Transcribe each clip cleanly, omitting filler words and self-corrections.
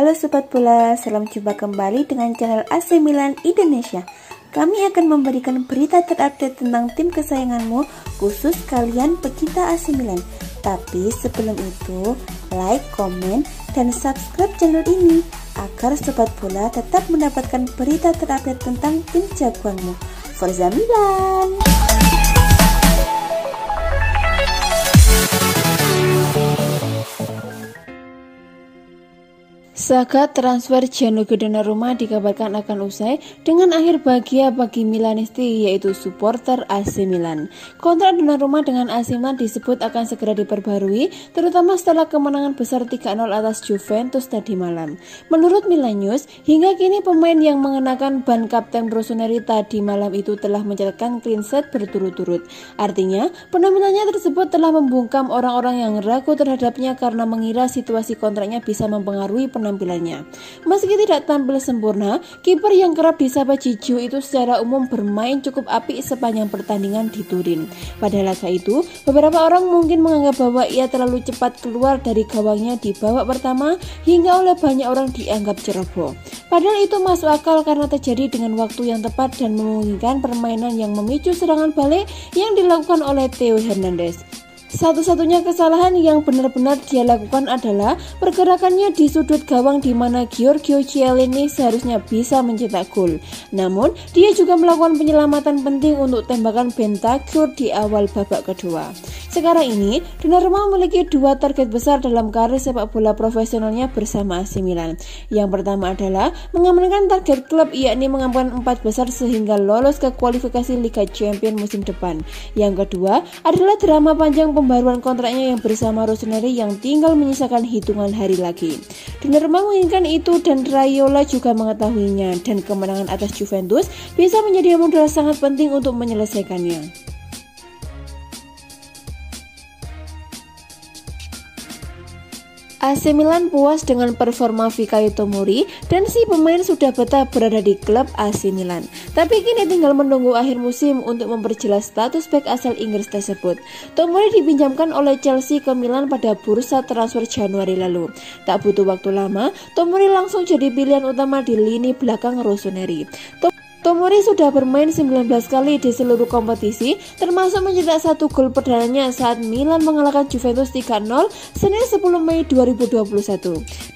Halo Sobat Bola, salam jumpa kembali dengan channel AC Milan Indonesia. Kami akan memberikan berita terupdate tentang tim kesayanganmu, khusus kalian pecinta AC Milan. Tapi sebelum itu, like, komen, dan subscribe channel ini agar Sobat Bola tetap mendapatkan berita terupdate tentang tim jagoanmu. Forza Milan! Saga transfer Gianluigi Donnarumma dikabarkan akan usai dengan akhir bahagia bagi Milanisti, yaitu supporter AC Milan. Kontrak Donnarumma dengan AC Milan disebut akan segera diperbarui, terutama setelah kemenangan besar 3-0 atas Juventus tadi malam. Menurut Milan News, hingga kini pemain yang mengenakan ban kapten Rossoneri tadi malam itu telah mencatatkan clean sheet berturut-turut. Artinya, penampilannya tersebut telah membungkam orang-orang yang ragu terhadapnya karena mengira situasi kontraknya bisa mempengaruhi penampilannya. Meski tidak tampil sempurna, kiper yang kerap disapa Gigio itu secara umum bermain cukup apik sepanjang pertandingan di Turin. Pada laga itu, beberapa orang mungkin menganggap bahwa ia terlalu cepat keluar dari gawangnya di babak pertama hingga oleh banyak orang dianggap ceroboh. Padahal itu masuk akal karena terjadi dengan waktu yang tepat dan memungkinkan permainan yang memicu serangan balik yang dilakukan oleh Theo Hernandez. Satu-satunya kesalahan yang benar-benar dia lakukan adalah pergerakannya di sudut gawang di mana Giorgio Chiellini seharusnya bisa mencetak gol. Namun, dia juga melakukan penyelamatan penting untuk tembakan Bentancur di awal babak kedua. Sekarang ini, Donnarumma memiliki dua target besar dalam karir sepak bola profesionalnya bersama AC Milan. Yang pertama adalah mengamankan target klub, yakni mengamankan 4 besar sehingga lolos ke kualifikasi Liga Champions musim depan. Yang kedua adalah drama panjang pembaruan kontraknya yang bersama Rossoneri yang tinggal menyisakan hitungan hari lagi. Donnarumma menginginkan itu dan Raiola juga mengetahuinya, dan kemenangan atas Juventus bisa menjadi modal sangat penting untuk menyelesaikannya. AC Milan puas dengan performa Fikayo Tomori dan si pemain sudah betah berada di klub AC Milan. Tapi kini tinggal menunggu akhir musim untuk memperjelas status bek asal Inggris tersebut. Tomori dipinjamkan oleh Chelsea ke Milan pada bursa transfer Januari lalu. Tak butuh waktu lama, Tomori langsung jadi pilihan utama di lini belakang Rossoneri. Tomori sudah bermain 19 kali di seluruh kompetisi, termasuk mencetak 1 gol perdananya saat Milan mengalahkan Juventus 3-0 Senin 10 Mei 2021.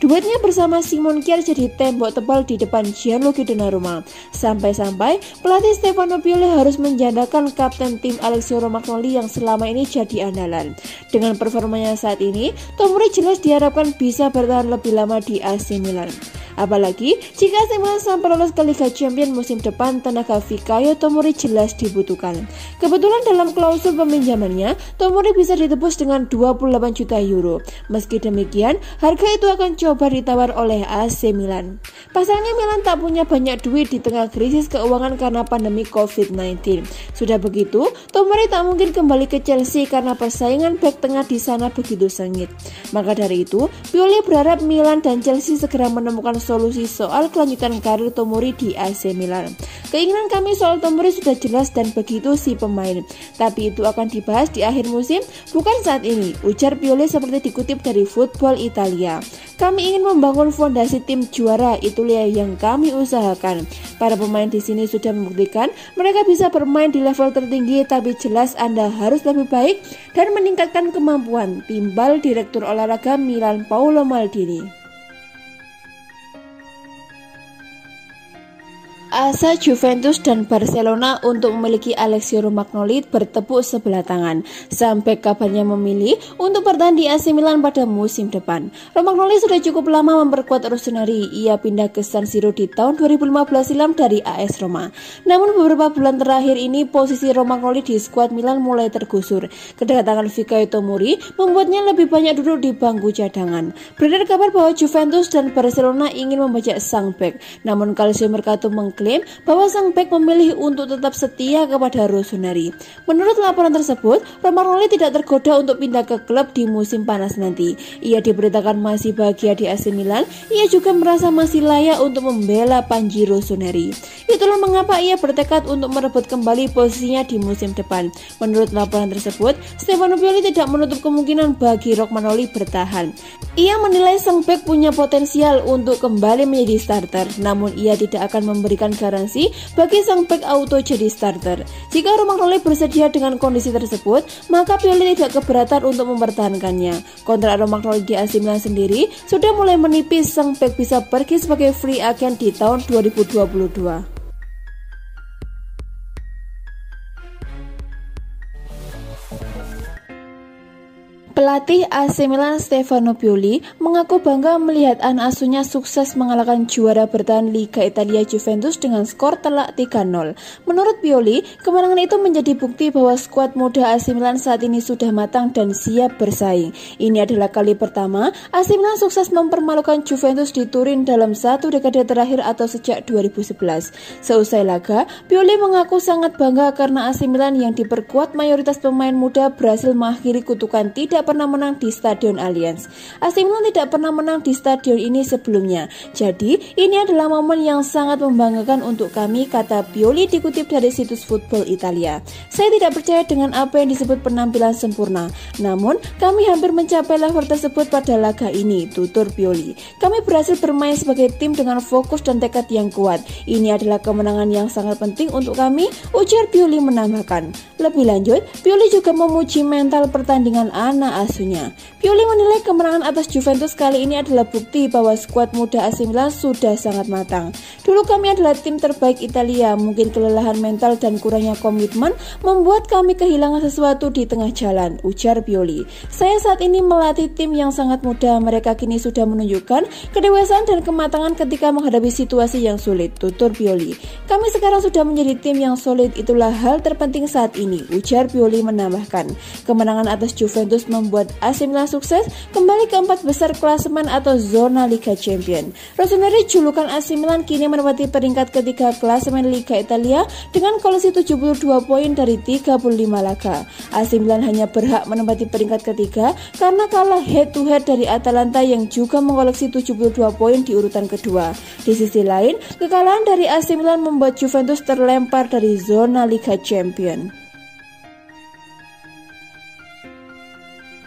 Duetnya bersama Simon Kjaer jadi tembok tebal di depan Gianluigi Donnarumma. Sampai-sampai pelatih Stefano Pioli harus menjadakan kapten tim Alessio Romagnoli yang selama ini jadi andalan. Dengan performanya saat ini, Tomori jelas diharapkan bisa bertahan lebih lama di AC Milan. Apalagi jika AC Milan sampai lolos ke Liga Champions musim depan, tenaga Fikayo Tomori jelas dibutuhkan. Kebetulan dalam klausul peminjamannya, Tomori bisa ditebus dengan 28 juta euro. Meski demikian, harga itu akan coba ditawar oleh AC Milan. Pasalnya Milan tak punya banyak duit di tengah krisis keuangan karena pandemi COVID-19. Sudah begitu, Tomori tak mungkin kembali ke Chelsea karena persaingan bek tengah di sana begitu sengit. Maka dari itu, Pioli berharap Milan dan Chelsea segera menemukan solusi soal kelanjutan karir Tomori di AC Milan. Keinginan kami soal Tomori sudah jelas dan begitu si pemain. Tapi itu akan dibahas di akhir musim, bukan saat ini, ujar Pioli seperti dikutip dari Football Italia. Kami ingin membangun fondasi tim juara, itulah yang kami usahakan. Para pemain di sini sudah membuktikan mereka bisa bermain di level tertinggi, tapi jelas Anda harus lebih baik dan meningkatkan kemampuan, timbal Direktur Olahraga Milan Paolo Maldini. Asa Juventus dan Barcelona untuk memiliki Alessio Romagnoli bertepuk sebelah tangan. Sampai kabarnya memilih untuk bertahan di AC Milan pada musim depan. Romagnoli sudah cukup lama memperkuat Rossoneri. Ia pindah ke San Siro di tahun 2015 silam dari AS Roma. Namun beberapa bulan terakhir ini posisi Romagnoli di skuad Milan mulai tergusur. Kedatangan Fikayo Tomori membuatnya lebih banyak duduk di bangku cadangan. Beredar kabar bahwa Juventus dan Barcelona ingin membajak sang bek. Namun Calcio Mercato mengklaim mengklaim bahwa sang bek memilih untuk tetap setia kepada Rossoneri. Menurut laporan tersebut, Romagnoli tidak tergoda untuk pindah ke klub di musim panas nanti. Ia diberitakan masih bahagia di AC Milan. Ia juga merasa masih layak untuk membela Panji Rossoneri. Itulah mengapa ia bertekad untuk merebut kembali posisinya di musim depan. Menurut laporan tersebut, Stefano Pioli tidak menutup kemungkinan bagi Romagnoli bertahan. Ia menilai sang bek punya potensial untuk kembali menjadi starter, namun ia tidak akan memberikan garansi bagi sang bek auto jadi starter. Jika Romagnoli bersedia dengan kondisi tersebut, maka Pioli tidak keberatan untuk mempertahankannya. Kontrak Romagnoli di AC Milan sendiri sudah mulai menipis, sang bek bisa pergi sebagai free agent di tahun 2022. Pelatih AC Milan Stefano Pioli mengaku bangga melihat anak asuhnya sukses mengalahkan juara bertahan Liga Italia Juventus dengan skor telak 3-0. Menurut Pioli, kemenangan itu menjadi bukti bahwa skuad muda AC Milan saat ini sudah matang dan siap bersaing. Ini adalah kali pertama AC Milan sukses mempermalukan Juventus di Turin dalam satu dekade terakhir atau sejak 2011. Seusai laga, Pioli mengaku sangat bangga karena AC Milan yang diperkuat mayoritas pemain muda berhasil mengakhiri kutukan tidak pernah menang di Stadion Allianz. AC Milan tidak pernah menang di stadion ini sebelumnya. Jadi, ini adalah momen yang sangat membanggakan untuk kami, kata Pioli dikutip dari situs Football Italia. Saya tidak percaya dengan apa yang disebut penampilan sempurna. Namun, kami hampir mencapai level tersebut pada laga ini, tutur Pioli. Kami berhasil bermain sebagai tim dengan fokus dan tekad yang kuat. Ini adalah kemenangan yang sangat penting untuk kami, ujar Pioli menambahkan. Lebih lanjut, Pioli juga memuji mental pertandingan anak asuhnya. Pioli menilai kemenangan atas Juventus kali ini adalah bukti bahwa skuad muda AC Milan sudah sangat matang. Dulu kami adalah tim terbaik Italia, mungkin kelelahan mental dan kurangnya komitmen membuat kami kehilangan sesuatu di tengah jalan, ujar Pioli. Saya saat ini melatih tim yang sangat muda, mereka kini sudah menunjukkan kedewasaan dan kematangan ketika menghadapi situasi yang sulit, tutur Pioli. Kami sekarang sudah menjadi tim yang solid, itulah hal terpenting saat ini, ujar Pioli menambahkan. Kemenangan atas Juventus membuat AC Milan sukses kembali ke 4 besar klasemen atau zona Liga Champion. Rossoneri julukan AC Milan kini menempati peringkat ketiga klasemen Liga Italia dengan koleksi 72 poin dari 35 laga. AC Milan hanya berhak menempati peringkat ketiga karena kalah head to head dari Atalanta yang juga mengoleksi 72 poin di urutan kedua. Di sisi lain, kekalahan dari AC Milan membuat Juventus terlempar dari zona Liga Champion.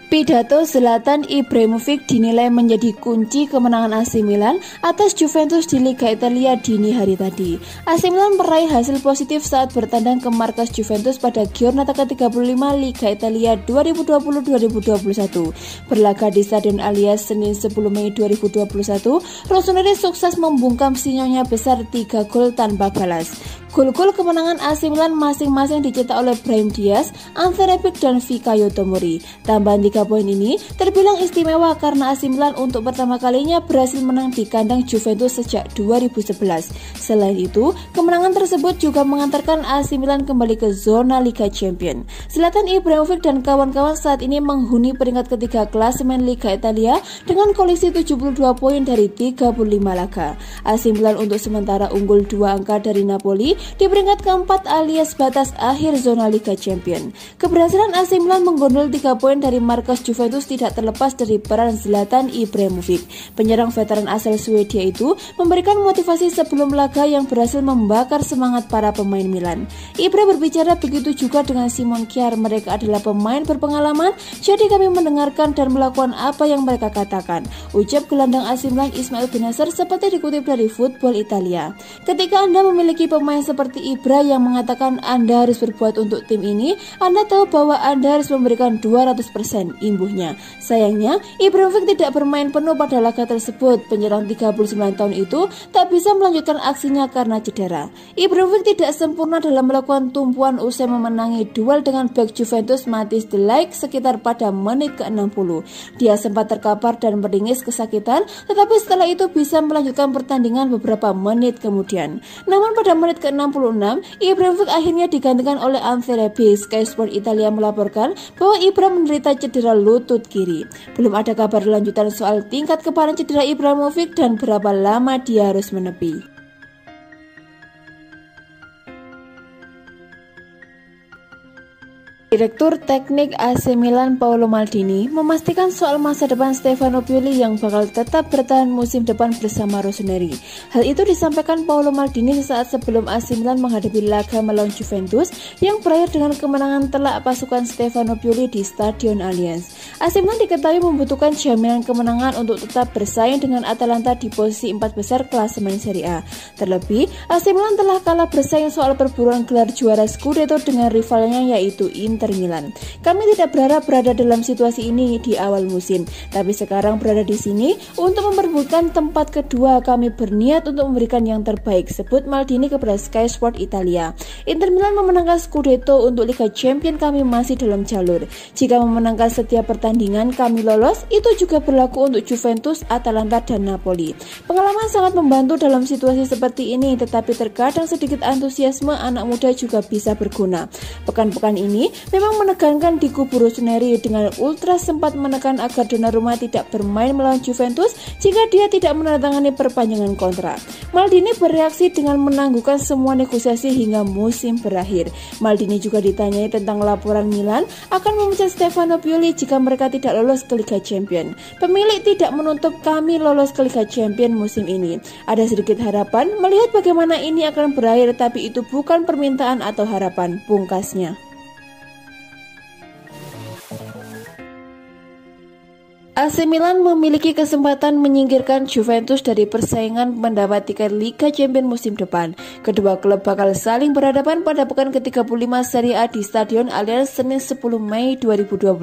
Pidato Zlatan Ibrahimovic dinilai menjadi kunci kemenangan AC Milan atas Juventus di Liga Italia dini hari tadi. AC Milan meraih hasil positif saat bertandang ke markas Juventus pada Giornata ke-35 Liga Italia 2020-2021. Berlaga di Stadion Allianz Senin 10 Mei 2021, Rossoneri sukses membungkam sinyonya besar 3 gol tanpa balas. Gol-gol kemenangan AC Milan masing-masing dicetak oleh Brahim Diaz, Ante Rebic, dan Fikayo Tomori. Tambahan 3 poin ini terbilang istimewa karena AC Milan untuk pertama kalinya berhasil menang di kandang Juventus sejak 2011. Selain itu, kemenangan tersebut juga mengantarkan AC Milan kembali ke zona Liga Champion. Zlatan Ibrahimovic dan kawan-kawan saat ini menghuni peringkat ketiga klasemen Liga Italia dengan koleksi 72 poin dari 35 laga. AC Milan untuk sementara unggul 2 angka dari Napoli di peringkat keempat alias batas akhir zona Liga Champion. Keberhasilan AC Milan menggondol 3 poin dari markas Juventus tidak terlepas dari peran Zlatan Ibrahimovic. Penyerang veteran asal Swedia itu memberikan motivasi sebelum laga yang berhasil membakar semangat para pemain Milan. Ibra berbicara begitu juga dengan Simon Kjaer, mereka adalah pemain berpengalaman, jadi kami mendengarkan dan melakukan apa yang mereka katakan, ucap gelandang AC Milan Ismail Bennacer seperti dikutip dari Football Italia. Ketika Anda memiliki pemain seperti Ibra yang mengatakan Anda harus berbuat untuk tim ini, Anda tahu bahwa Anda harus memberikan 200%, imbuhnya. Sayangnya, Ibrahimovic tidak bermain penuh pada laga tersebut. Penyerang 39 tahun itu tak bisa melanjutkan aksinya karena cedera. Ibrahimovic tidak sempurna dalam melakukan tumpuan usai memenangi duel dengan bek Juventus Matthijs de Ligt sekitar pada menit ke-60. Dia sempat terkapar dan meringis kesakitan, tetapi setelah itu bisa melanjutkan pertandingan beberapa menit kemudian. Namun pada menit ke-66, Ibrahimovic akhirnya digantikan oleh Ante Rebic. Sky Sport Italia melaporkan bahwa Ibra menderita cedera lutut kiri. Belum ada kabar lanjutan soal tingkat keparaan cedera Ibrahimovic dan berapa lama dia harus menepi. Direktur Teknik AC Milan Paolo Maldini memastikan soal masa depan Stefano Pioli yang bakal tetap bertahan musim depan bersama Rossoneri. Hal itu disampaikan Paolo Maldini sesaat sebelum AC Milan menghadapi laga melawan Juventus yang berakhir dengan kemenangan telak pasukan Stefano Pioli di Stadion Allianz. AC Milan diketahui membutuhkan jaminan kemenangan untuk tetap bersaing dengan Atalanta di posisi 4 besar klasemen Serie A. Terlebih, AC Milan telah kalah bersaing soal perburuan gelar juara Scudetto dengan rivalnya yaitu Inter Milan. Kami tidak berharap berada dalam situasi ini di awal musim, tapi sekarang berada di sini untuk memperebutkan tempat kedua. Kami berniat untuk memberikan yang terbaik, sebut Maldini kepada Sky Sport Italia. Inter Milan memenangkan Scudetto, untuk Liga Champions kami masih dalam jalur. Jika memenangkan setiap pertandingan kami lolos, itu juga berlaku untuk Juventus, Atalanta, dan Napoli. Pengalaman sangat membantu dalam situasi seperti ini, tetapi terkadang sedikit antusiasme anak muda juga bisa berguna. Pekan-pekan ini memang menegangkan di kubu Rossoneri, dengan Ultras sempat menekan agar Donnarumma tidak bermain melawan Juventus jika dia tidak menandatangani perpanjangan kontrak. Maldini bereaksi dengan menangguhkan semua negosiasi hingga musim berakhir. Maldini juga ditanyai tentang laporan Milan akan memecat Stefano Pioli jika mereka tidak lolos ke Liga Champions. Pemilik tidak menutup kami lolos ke Liga Champions musim ini. Ada sedikit harapan melihat bagaimana ini akan berakhir, tapi itu bukan permintaan atau harapan, pungkasnya. AC Milan memiliki kesempatan menyingkirkan Juventus dari persaingan mendapat tiket Liga Champions musim depan. Kedua klub bakal saling berhadapan pada pekan ke-35 Serie A di Stadion Allianz Senin 10 Mei 2021.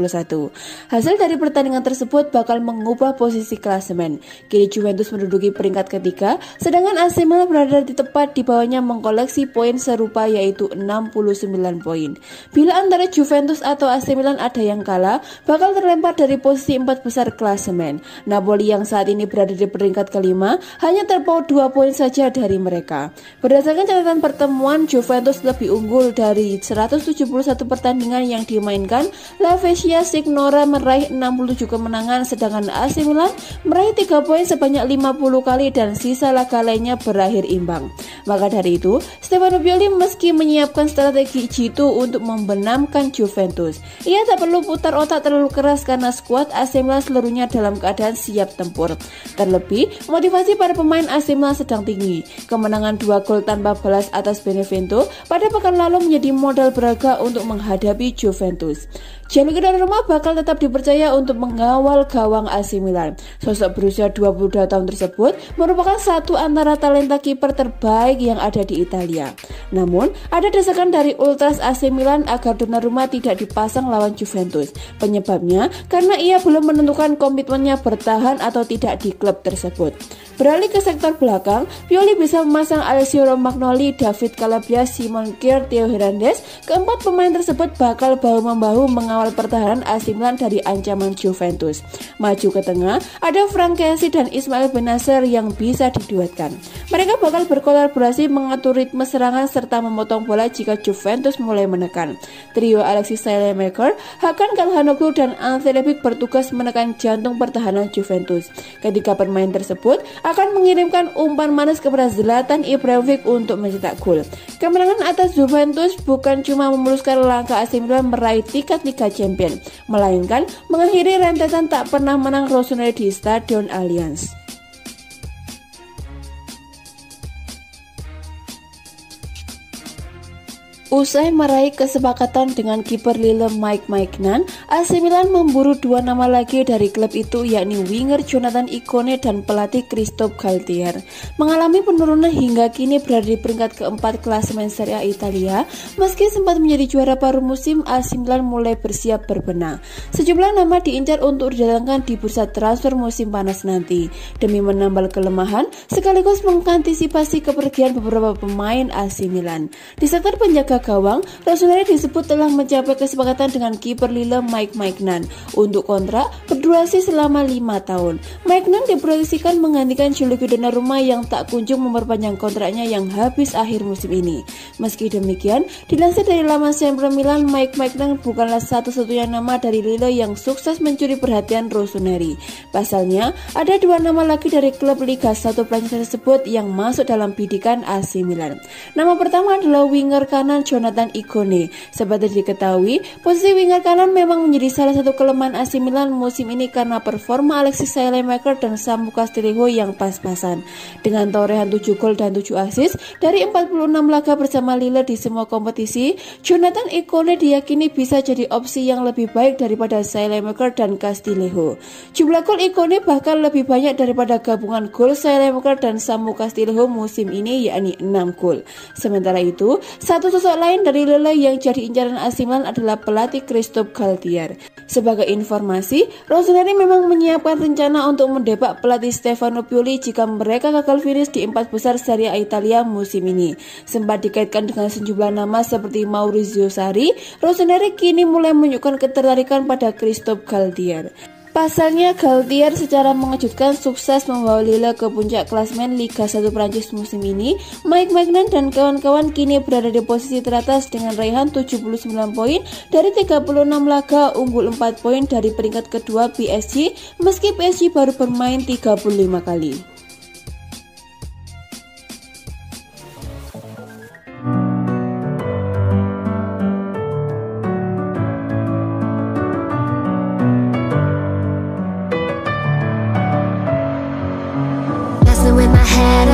Hasil dari pertandingan tersebut bakal mengubah posisi klasemen. Kini Juventus menduduki peringkat ketiga, sedangkan AC Milan berada di tepat di bawahnya mengkoleksi poin serupa yaitu 69 poin. Bila antara Juventus atau AC Milan ada yang kalah, bakal terlempar dari posisi 4 besar klasemen. Napoli yang saat ini berada di peringkat kelima hanya terpaut 2 poin saja dari mereka. Berdasarkan catatan pertemuan, Juventus lebih unggul dari 171 pertandingan yang dimainkan. La Spezia Signora meraih 67 kemenangan, sedangkan AC Milan meraih 3 poin sebanyak 50 kali dan sisa laga lainnya berakhir imbang. Maka dari itu, Stefano Pioli meski menyiapkan strategi jitu untuk membenamkan Juventus, ia tak perlu putar otak terlalu keras karena skuad AC Milan seluruhnya dalam keadaan siap tempur. Terlebih, motivasi para pemain AC Milan sedang tinggi. Kemenangan 2 gol tanpa balas atas Benevento pada pekan lalu menjadi modal berharga untuk menghadapi Juventus. Gianluigi Donnarumma bakal tetap dipercaya untuk mengawal gawang AC Milan. Sosok berusia 22 tahun tersebut merupakan satu antara talenta kiper terbaik yang ada di Italia. Namun, ada desakan dari Ultras AC Milan agar Donnarumma tidak dipasang lawan Juventus. Penyebabnya karena ia belum menentukan komitmennya bertahan atau tidak di klub tersebut. Beralih ke sektor belakang, Pioli bisa memasang Alessio Romagnoli, David Calabria, Simon Kjaer, Theo Hernandez. Keempat pemain tersebut bakal bahu-membahu mengawal pertahanan AC Milan dari ancaman Juventus. Maju ke tengah, ada Franck Kessie dan Ismail Bennacer yang bisa diduetkan. Mereka bakal berkolaborasi mengatur ritme serangan serta memotong bola jika Juventus mulai menekan. Trio Alexis Saelemaekers, Hakan Calhanoglu, dan Ante Rebic bertugas menekan jantung pertahanan Juventus. Ketiga pemain tersebut akan mengirimkan umpan manis kepada Zlatan Ibrahimovic untuk mencetak gol. Kemenangan atas Juventus bukan cuma memuluskan langkah AC Milan meraih tiket Liga Champions, melainkan mengakhiri rentetan tak pernah menang Rossoneri di Stadion Allianz. Usai meraih kesepakatan dengan kiper Lille Mike Maignan, AC Milan memburu 2 nama lagi dari klub itu, yakni winger Jonathan Ikone dan pelatih Christophe Galtier. Mengalami penurunan hingga kini berada di peringkat keempat klasemen Serie A Italia. Meski sempat menjadi juara paruh musim, AC Milan mulai bersiap berbenah. Sejumlah nama diincar untuk didatangkan di bursa transfer musim panas nanti, demi menambal kelemahan sekaligus mengantisipasi kepergian beberapa pemain AC Milan. Di sektor penjaga gawang, Rossoneri disebut telah mencapai kesepakatan dengan kiper Lille Mike Maignan untuk kontrak berdurasi selama 5 tahun. Maignan diproyeksikan menggantikan Gianluigi Donnarumma yang tak kunjung memperpanjang kontraknya yang habis akhir musim ini. Meski demikian, dilansir dari laman Sempre Milan, Mike Maignan bukanlah satu-satunya nama dari Lille yang sukses mencuri perhatian Rossoneri. Pasalnya, ada 2 nama lagi dari klub Liga 1 Prancis tersebut yang masuk dalam bidikan AC Milan. Nama pertama adalah winger kanan Jonathan Ikone. Seperti diketahui, posisi winger kanan memang menjadi salah satu kelemahan AC Milan musim ini karena performa Alexis Saelemaekers dan Samu Castillejo yang pas-pasan. Dengan torehan 7 gol dan 7 assist dari 46 laga bersama Lille di semua kompetisi, Jonathan Ikone diyakini bisa jadi opsi yang lebih baik daripada Saelemaekers dan Castillejo. Jumlah gol Ikone bahkan lebih banyak daripada gabungan gol Saelemaekers dan Samu Castillejo musim ini, yakni 6 gol. Sementara itu, satu sosok lain dari Lille yang jadi incaran AC Milan adalah pelatih Christophe Galtier. Sebagai informasi, Rossoneri memang menyiapkan rencana untuk mendepak pelatih Stefano Pioli jika mereka gagal finish di 4 besar Serie A Italia musim ini. Sempat dikaitkan dengan sejumlah nama seperti Maurizio Sarri, Rossoneri kini mulai menunjukkan ketertarikan pada Christophe Galtier. Pasalnya, Galtier secara mengejutkan sukses membawa Lille ke puncak klasemen Liga 1 Prancis musim ini. Mike Maignan dan kawan-kawan kini berada di posisi teratas dengan raihan 79 poin dari 36 laga, unggul 4 poin dari peringkat kedua PSG, meski PSG baru bermain 35 kali. With my head